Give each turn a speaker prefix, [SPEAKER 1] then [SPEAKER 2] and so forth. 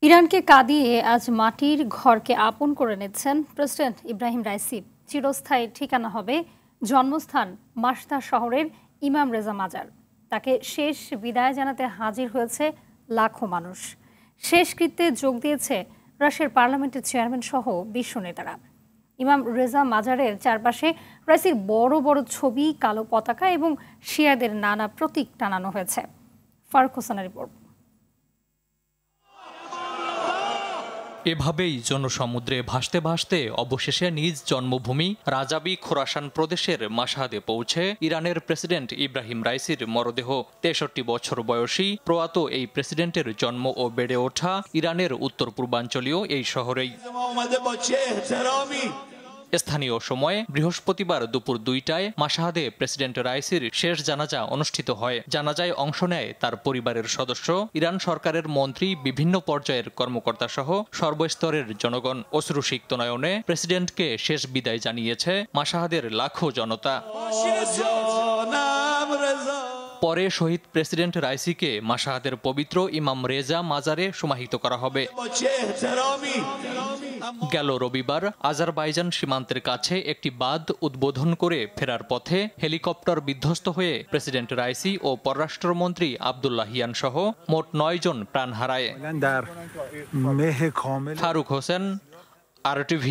[SPEAKER 1] ইরানকে কাঁদিয়ে আজ মাটির ঘরকে আপন করে নিচ্ছেন প্রেসিডেন্ট ইব্রাহিম রাইসি। চিরস্থায়ী ঠিকানা হবে জন্মস্থান মাসদা শহরের ইমাম রেজা মাজার। তাকে শেষ বিদায় জানাতে হাজির হয়েছে লাখো মানুষ। শেষকৃত্যে যোগ দিয়েছে রাশিয়ার পার্লামেন্টের চেয়ারম্যান সহ বিশ্ব নেতারা। ইমাম রেজা মাজারের চারপাশে রাইসির বড় বড় ছবি, কালো পতাকা এবং শিয়াদের নানা প্রতীক টানানো হয়েছে। ফারুক হোসেনের রিপোর্ট।
[SPEAKER 2] এভাবেই জনসমুদ্রে ভাসতে ভাসতে অবশেষে নিজ জন্মভূমি রাজাবি খোরাসান প্রদেশের মাশহাদে পৌঁছে ইরানের প্রেসিডেন্ট ইব্রাহিম রাইসির মরদেহ। ৬৩ বছর বয়সী প্রয়াত এই প্রেসিডেন্টের জন্ম ও বেড়ে ওঠা ইরানের উত্তর পূর্বাঞ্চলীয় এই শহরেই। স্থানীয় সময়ে বৃহস্পতিবার দুপুর ২টায় মাশহাদে প্রেসিডেন্ট রাইসির শেষ জানাজা অনুষ্ঠিত হয়। জানাজায় অংশ নেয় তার পরিবারের সদস্য, ইরান সরকারের মন্ত্রী, বিভিন্ন পর্যায়ের কর্মকর্তা সহ সর্বস্তরের জনগণ। অশ্রুসিক্ত নয়নে প্রেসিডেন্টকে শেষ বিদায় জানিয়েছে মাশহাদের লাখো জনতা। পরে শহীদ প্রেসিডেন্ট রাইসিকে মাশহাদের পবিত্র ইমাম রেজা মাজারে সমাহিত করা হবে। গেল রবিবার আজারবাইজান সীমান্তের কাছে একটি বাঁধ উদ্বোধন করে ফেরার পথে হেলিকপ্টার বিধ্বস্ত হয়ে প্রেসিডেন্ট রাইসি ও পররাষ্ট্রমন্ত্রী আব্দুল্লাহিয়ান সহ মোট ৯ জন প্রাণ হারায়। ফারুক হোসেন, RTV।